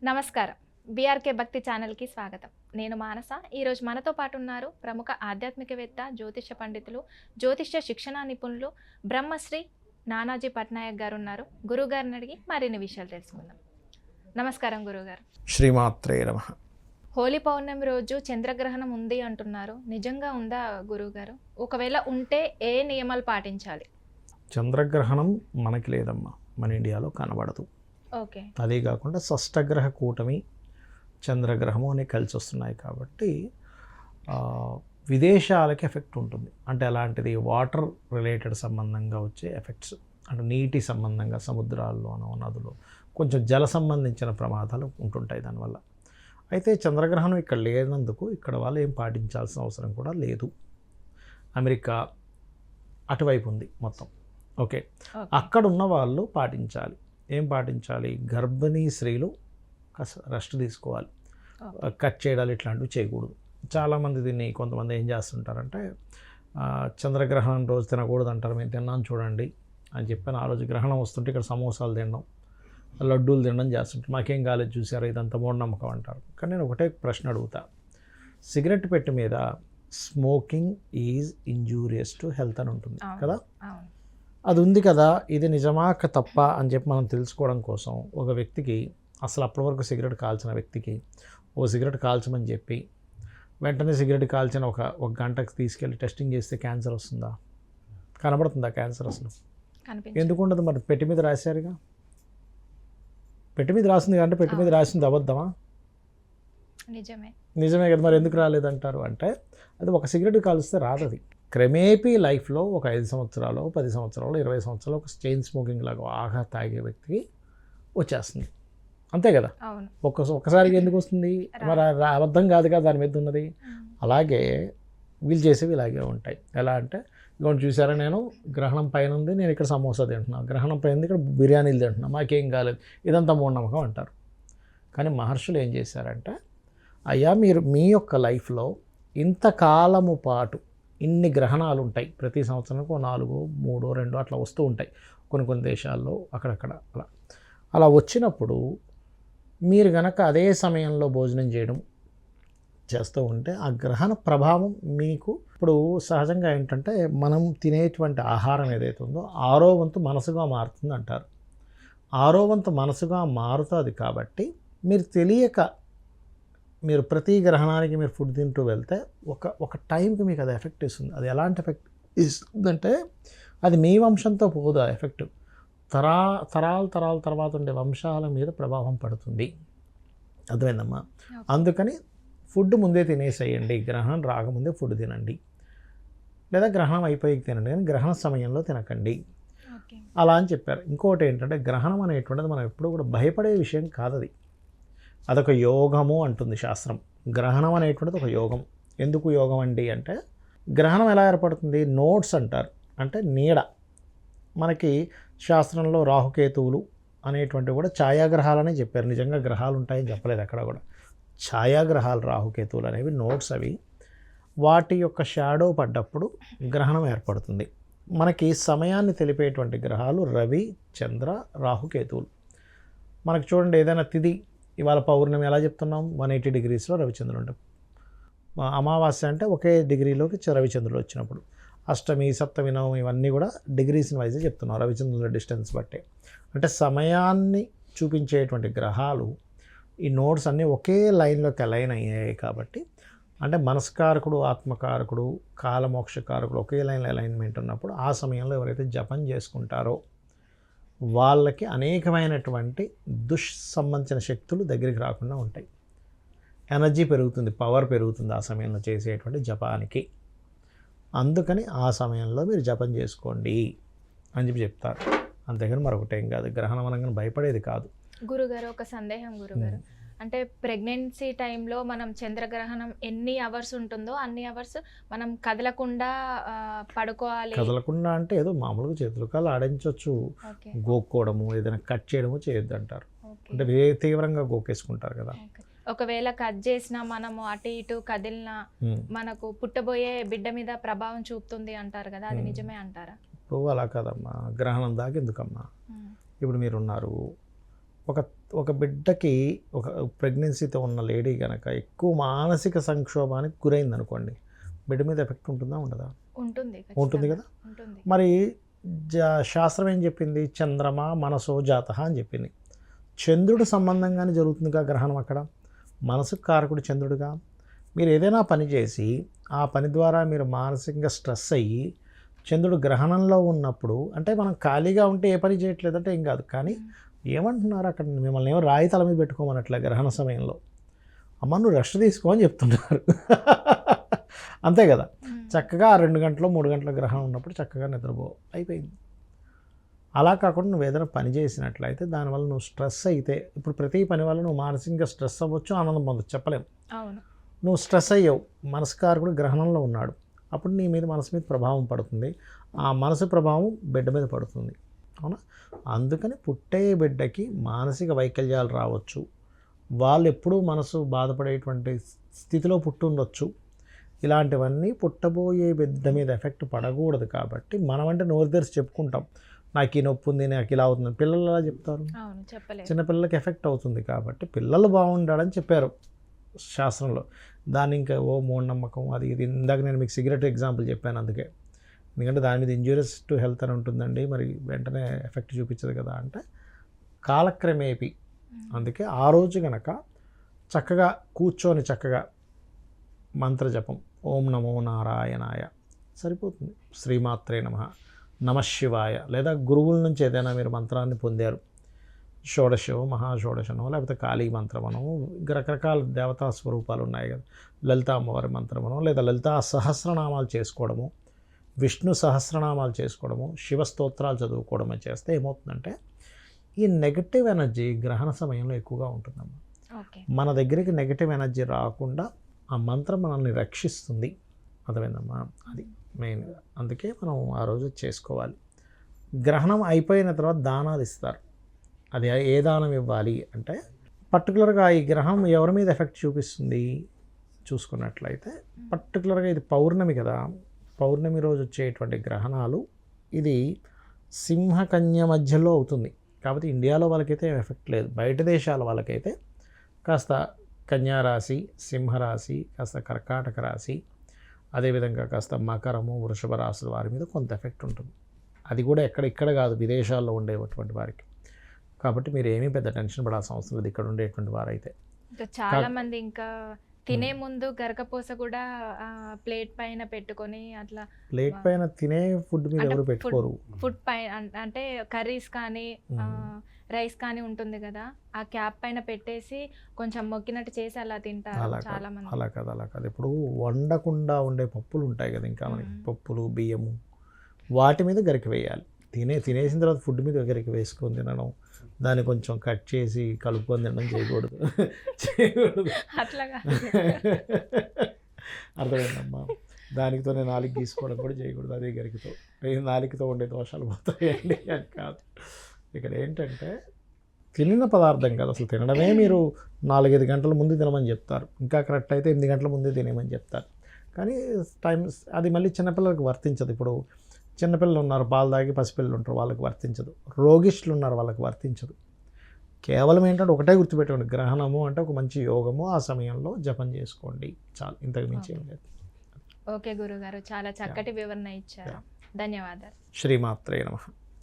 నమస్కారం. బీఆర్కే భక్తి ఛానల్కి స్వాగతం. నేను మానస. ఈరోజు మనతో పాటు ఉన్నారు ప్రముఖ ఆధ్యాత్మికవేత్త, జ్యోతిష్య పండితులు, జ్యోతిష్య శిక్షణ నిపుణులు బ్రహ్మశ్రీ నానాజీ పట్నాయక్ గారు ఉన్నారు. గురుగారిని అడిగి మరిన్ని విషయాలు తెలుసుకుందాం. నమస్కారం గురుగారు. శ్రీమాత్రే నమః. హోలీ పౌర్ణమి రోజు చంద్రగ్రహణం ఉంది అంటున్నారు. నిజంగా ఉందా గురుగారు? ఒకవేళ ఉంటే ఏ నియమాలు పాటించాలి? చంద్రగ్రహణం మనకి లేదమ్మా, మన ఇండియాలో కనబడదు. ఓకే. అదే కాకుండా షష్టగ్రహ కూటమి చంద్రగ్రహము అని కలిసి వస్తున్నాయి కాబట్టి విదేశాలకి ఎఫెక్ట్ ఉంటుంది. అంటే అలాంటిది వాటర్ రిలేటెడ్ సంబంధంగా వచ్చే ఎఫెక్ట్స్, అంటే నీటి సంబంధంగా సముద్రాల్లోనూ నదులు కొంచెం జల సంబంధించిన ప్రమాదాలు ఉంటుంటాయి దానివల్ల. అయితే చంద్రగ్రహణం ఇక్కడ లేనందుకు ఇక్కడ వాళ్ళు ఏం పాటించాల్సిన అవసరం కూడా లేదు. అమెరికా అటువైపు ఉంది మొత్తం. ఓకే, అక్కడ ఉన్న వాళ్ళు పాటించాలి. ఏం పాటించాలి? గర్భిణీ స్త్రీలు రెస్ట్ తీసుకోవాలి, కట్ చేయడాలు ఇట్లాంటివి చేయకూడదు. చాలామంది దీన్ని, కొంతమంది ఏం చేస్తుంటారంటే చంద్రగ్రహణం రోజు తినకూడదు అంటారు. మేము తిన్నాను చూడండి అని చెప్పాను. ఆ రోజు గ్రహణం వస్తుంటే ఇక్కడ సమోసాలు తినడం, లడ్డూలు తినడం చేస్తుంటారు. మాకేం కాలేదు చూసారా, ఇదంతా మూఢనమ్మకం అంటారు. కానీ నేను ఒకటే ప్రశ్న అడుగుతా. సిగరెట్ పెట్టె మీద smoking is injurious to health అని ఉంటుంది కదా, అది ఉంది కదా. ఇది నిజమా తప్ప అని చెప్పి మనం తెలుసుకోవడం కోసం ఒక వ్యక్తికి, అసలు అప్పటి వరకు సిగరెట్ కాల్చిన వ్యక్తికి ఓ సిగరెట్ కాల్చమని చెప్పి వెంటనే సిగరెట్ కాల్చిన ఒక గంటకు తీసుకెళ్ళి టెస్టింగ్ చేస్తే క్యాన్సర్ వస్తుందా? కనబడుతుందా క్యాన్సర్? అసలు ఎందుకు ఉండదు? మరి పెట్టి మీద రాశారుగా, పెట్టి మీద రాసింది అంటే పెట్టి మీద రాసింది అబద్ధమా? నిజమే కదా, మరి ఎందుకు రాలేదంటారు? అంటే అది ఒక సిగరెట్ కాలుస్తే రాదు. అది క్రమేపీ లైఫ్లో ఒక 5 సంవత్సరాలు, 10 సంవత్సరాలు, 20 సంవత్సరాలు ఒక చైన్ స్మోకింగ్ లాగా ఆగా తాగే వ్యక్తికి వచ్చేస్తుంది. అంతే కదా, ఒక్కసారిగా ఎందుకు వస్తుంది? మరి అబద్ధం కాదు కదా దాని మీద ఉన్నది. అలాగే వీళ్ళు చేసేవి ఇలాగే ఉంటాయి. ఎలా అంటే, ఇవ్వండి చూసారా, నేను గ్రహణం పైన ఉంది, నేను ఇక్కడ సమోసా తింటున్నాను, గ్రహణం పైన ఇక్కడ బిర్యానీలు తింటున్నాను, మాకేం కాలేదు, ఇదంతా మూఢనమ్మకం అంటారు. కానీ మహర్షులు ఏం చేశారంటే, అయ్యా మీరు మీ యొక్క లైఫ్లో ఇంతకాలము పాటు ఇన్ని గ్రహణాలు ఉంటాయి, ప్రతి సంవత్సరానికి 4, 3, 2 అట్లా వస్తూ ఉంటాయి కొన్ని దేశాల్లో అక్కడక్కడ. అలా వచ్చినప్పుడు మీరు గనక అదే సమయంలో భోజనం చేయడం చేస్తూ ఉంటే ఆ గ్రహణ ప్రభావం మీకు, ఇప్పుడు సహజంగా ఏంటంటే మనం తినేటువంటి ఆహారం ఏదైతే ఉందో 6వ వంతు మనసుగా మారుతుంది అంటారు. 6వ వంతు మనసుగా మారుతుంది కాబట్టి మీరు తెలియక మీరు ప్రతి గ్రహణానికి మీరు ఫుడ్ తింటూ వెళ్తే ఒక టైంకి మీకు అది ఎఫెక్ట్ ఇస్తుంది. అది ఎలాంటి ఎఫెక్ట్ ఇస్తుందంటే, అది మీ వంశంతో పోదు. ఆ ఎఫెక్ట్ తరాల తర్వాత ఉండే వంశాల మీద ప్రభావం పడుతుంది. అర్థమైందమ్మా? అందుకని ఫుడ్ ముందే తినేసేయండి, గ్రహణం రాకముందే ఫుడ్ తినండి, లేదా గ్రహణం అయిపోయి తినండి, కానీ గ్రహణ సమయంలో తినకండి అలా అని చెప్పారు. ఇంకోటి ఏంటంటే, గ్రహణం అనేటువంటిది మనం ఎప్పుడూ కూడా భయపడే విషయం కాదు. అదొక యోగము అంటుంది శాస్త్రం. గ్రహణం అనేటువంటిది ఒక యోగం. ఎందుకు యోగం అండి అంటే, గ్రహణం ఎలా ఏర్పడుతుంది? నోట్స్ అంటారు, అంటే నీడ. మనకి శాస్త్రంలో రాహుకేతువులు అనేటువంటివి కూడా ఛాయాగ్రహాలనే చెప్పారు. నిజంగా గ్రహాలు ఉంటాయని చెప్పలేదు అక్కడ కూడా. ఛాయాగ్రహాలు రాహుకేతువులు అనేవి నోట్స్. అవి వాటి యొక్క షాడో పడ్డప్పుడు గ్రహణం ఏర్పడుతుంది. మనకి సమయాన్ని తెలిపేటువంటి గ్రహాలు రవి, చంద్ర, రాహుకేతువులు. మనకు చూడండి, ఏదైనా తిథి, ఇవాళ పౌర్ణమి ఎలా చెప్తున్నాం, 180 డిగ్రీస్లో రవిచంద్రులు ఉంటాం. అమావాస్య అంటే ఒకే డిగ్రీలోకి రవిచంద్రులు వచ్చినప్పుడు. అష్టమి, సప్తమి, నవమి ఇవన్నీ కూడా డిగ్రీస్ వైజ్ చెప్తున్నాం రవిచంద్రుల డిస్టెన్స్ బట్టే. అంటే సమయాన్ని చూపించేటువంటి గ్రహాలు, ఈ నోట్స్ అన్నీ ఒకే లైన్లోకి అలైన్ అయ్యాయి కాబట్టి, అంటే మనస్కారకుడు, ఆత్మకారకుడు, కాలమోక్షకారకుడు ఒకే లైన్లో అలైన్మెంట్ ఉన్నప్పుడు ఆ సమయంలో ఎవరైతే జపం చేసుకుంటారో వాళ్ళకి అనేకమైనటువంటి సంబంధించిన శక్తులు దగ్గరికి రాకుండా ఉంటాయి. ఎనర్జీ పెరుగుతుంది, పవర్ పెరుగుతుంది ఆ సమయంలో చేసేటువంటి జపానికి. అందుకని ఆ సమయంలో మీరు జపం చేసుకోండి అని చెప్పి చెప్తారు. అంతేగాని మరొకటేం కాదు. గ్రహణం అనగానే భయపడేది కాదు. గురుగారు, ఒక సందేహం గురుగారు. అంటే ప్రెగ్నెన్సీ టైంలో మనం చంద్రగ్రహణం ఎన్ని అవర్స్ ఉంటుందో అన్ని అవర్స్ మనం కదలకుండా పడుకోవాలి. కదలకుండా అంటే ఏదో మామూలుగా చేతులు కాళ్ళు ఆడించవచ్చు, గోక్కోవడము, ఏదైనా కట్ చేయడము చేయొద్దు అంటారు. అంటే తీవ్రంగా గోకేసుకుంటారు కదా. ఒకవేళ కట్ చేసినా మనము అటు ఇటు కదిలినా మనకు పుట్టబోయే బిడ్డ మీద ప్రభావం చూపుతుంది అంటారు కదా, అది నిజమే అంటారా? ఇప్పుడు అలా కాదమ్మా, గ్రహణం దాకా ఎందుకమ్మా. ఇప్పుడు మీరున్నారు, ఒక ఒక బిడ్డకి ఒక ప్రెగ్నెన్సీతో ఉన్న లేడీ కనుక ఎక్కువ మానసిక సంక్షోభానికి గురైంది అనుకోండి, బిడ్డ మీద ఎఫెక్ట్ ఉంటుందా ఉండదా? ఉంటుంది ఉంటుంది కదా. ఉంటుంది. మరి శాస్త్రం ఏం చెప్పింది? చంద్రమ మనసో జాతః అని చెప్పింది. చంద్రుడు సంబంధంగానే జరుగుతుందిగా గ్రహణం అక్కడ. మనసుకు కారకుడు చంద్రుడుగా. మీరు ఏదైనా పని చేసి ఆ పని ద్వారా మీరు మానసికంగా స్ట్రెస్ అయ్యి చంద్రుడు గ్రహణంలో ఉన్నప్పుడు, అంటే మనం ఖాళీగా ఉంటే ఏ పని చేయట్లేదంటే ఏం కాదు, కానీ ఏమంటున్నారు అక్కడ మిమ్మల్ని ఏమో రాయి తల మీద పెట్టుకోమన్నట్లే గ్రహణ సమయంలో. అమ్మ నువ్వు రెస్ట్ తీసుకో అని చెప్తున్నారు. అంతే కదా. చక్కగా 2 గంటలు 3 గంటల గ్రహణం ఉన్నప్పుడు చక్కగా నిద్రపో, అయిపోయింది. అలా కాకుండా నువ్వు ఏదైనా పని చేసినట్లయితే దానివల్ల నువ్వు స్ట్రెస్ అయితే, ఇప్పుడు ప్రతి పని వల్ల నువ్వు మానసికంగా స్ట్రెస్ అవ్వచ్చు, ఆనందం పొందొచ్చు, చెప్పలేము. నువ్వు స్ట్రెస్ అయ్యావు, మనస్కారకుడు గ్రహణంలో ఉన్నాడు, అప్పుడు నీ మీద మనసు మీద ప్రభావం పడుతుంది. ఆ మనసు ప్రభావం బిడ్డ మీద పడుతుంది, అవునా? అందుకని పుట్టే బిడ్డకి మానసిక వైకల్యాలు రావచ్చు, వాళ్ళు ఎప్పుడూ మనసు బాధపడేటువంటి స్థితిలో పుట్టుండొచ్చు. ఇలాంటివన్నీ పుట్టబోయే బిడ్డ మీద ఎఫెక్ట్ పడకూడదు. కాబట్టి మనం అంటే నోరు తెరిచి చెప్పుకుంటాం, నాకు ఈ నొప్పి ఉంది, నాకు ఇలా అవుతుంది. పిల్లలు అలా చెప్తారు, చిన్నపిల్లలకి ఎఫెక్ట్ అవుతుంది. కాబట్టి పిల్లలు బాగుండాలని చెప్పారు శాస్త్రంలో. దాన్ని ఇంకా మూఢనమ్మకం అది ఇది. ఇందాక నేను మీకు సిగరెట్ ఎగ్జాంపుల్ చెప్పాను, అందుకే. ఎందుకంటే దాని మీద ఇంజూరియస్ టు హెల్త్ అని ఉంటుందండి, మరి వెంటనే ఎఫెక్ట్ చూపించదు కదా అంటే కాలక్రమేపి. అందుకే ఆ రోజు కనుక చక్కగా కూర్చొని చక్కగా మంత్రజపం, ఓం నమో నారాయణాయ సరిపోతుంది, శ్రీమాత్రే నమః, నమశివాయ, లేదా గురువుల నుంచి ఏదైనా మీరు మంత్రాన్ని పొందారు, షోడశో మహాషోడశనో లేకపోతే కాళీ మంత్రమనో, ఇంకా రకరకాల దేవతా స్వరూపాలు ఉన్నాయి కదా, లలితా అమ్మవారి మంత్రమనో, లేదా లలితా సహస్రనామాలు చేసుకోవడము, విష్ణు సహస్రనామాలు చేసుకోవడము, శివస్తోత్రాలు చదువుకోవడము చేస్తే ఏమవుతుందంటే ఈ నెగటివ్ ఎనర్జీ గ్రహణ సమయంలో ఎక్కువగా ఉంటుందమ్మా. మన దగ్గరికి నెగటివ్ ఎనర్జీ రాకుండా ఆ మంత్రం మనల్ని రక్షిస్తుంది, అర్థమైందమ్మా? అది మెయిన్గా. అందుకే మనం ఆ రోజు చేసుకోవాలి. గ్రహణం అయిపోయిన తర్వాత దానాలు ఇస్తారు. అది ఏ దానం ఇవ్వాలి అంటే, పర్టికులర్గా ఈ గ్రహం ఎవరి మీద ఎఫెక్ట్ చూపిస్తుంది చూసుకున్నట్లయితే, పర్టికులర్గా ఇది పౌర్ణమి కదా, పౌర్ణమి రోజు వచ్చేటువంటి గ్రహణాలు ఇది సింహకన్య మధ్యలో అవుతుంది. కాబట్టి ఇండియాలో వాళ్ళకైతే ఎఫెక్ట్ లేదు, బయట దేశాల వాళ్ళకైతే కాస్త కన్యారాశి, సింహరాశి, కాస్త కర్కాటక రాశి, అదేవిధంగా కాస్త మకరము, వృషభ రాశుల వారి మీద కొంత ఎఫెక్ట్ ఉంటుంది. అది కూడా ఇక్కడ కాదు, విదేశాల్లో ఉండేటువంటి వారికి. కాబట్టి మీరు ఏమీ పెద్ద టెన్షన్ పడాల్సిన అవసరం లేదు ఇక్కడ ఉండేటువంటి వారైతే. చాలా మంది ఇంకా తినే ముందు గరకపోస కూడా ప్లేట్ పైన పెట్టుకొని, అట్లా ప్లేట్ పైన తినే ఫుడ్ మీద ఎవరు పెట్టుకోరు. ఫుడ్ పైన అంటే కర్రీస్ కానీ రైస్ కానీ ఉంటుంది కదా, ఆ క్యాప్ పైన పెట్టేసి కొంచెం మొక్కినట్టు చేసి అలా తింటారు చాలా మంది. అలా కాదు. ఇప్పుడు వండకుండా ఉండే పప్పులు ఉంటాయి కదా, ఇంకా మనకి పప్పులు, బియ్యము, వాటి మీద గరిక వేయాలి. తినేసిన తర్వాత ఫుడ్ మీద గరిక వేసుకొని తినడం, దాన్ని కొంచెం కట్ చేసి కలుపుకొని తినడం చేయకూడదు. అట్లాగా అర్థమైందమ్మా? దానితోనే నాలుగు గీసుకోవడం కూడా చేయకూడదు, అదే గరికతో. నాలుగుతో ఉండే దోషాలు పోతాయండి అని కాదు. ఇక్కడ ఏంటంటే తినిన పదార్థం కాదు, అసలు తినడమే మీరు 4-5 గంటల ముందు తినమని చెప్తారు, ఇంకా కరెక్ట్ అయితే 8 గంటల ముందే తినేమని చెప్తారు. కానీ అది మళ్ళీ చిన్నపిల్లలకు వర్తించదు. ఇప్పుడు చిన్నపిల్లలు ఉన్నారు, పాలు తాగి పసిపిల్లలు ఉంటారు, వాళ్ళకి వర్తించదు. రోగిష్ఠులు ఉన్నారు, వాళ్ళకి వర్తించదు. కేవలం ఏంటంటే ఒకటే గుర్తుపెట్టుకోండి, గ్రహణము అంటే ఒక మంచి యోగము, ఆ సమయంలో జపం చేసుకోండి చాలు, ఇంతకు మించి ఏం లేదు. ఓకే గురుగారు, చాలా చక్కటి వివరణ ఇచ్చారు, ధన్యవాదాలు. శ్రీమాత్రే నమః.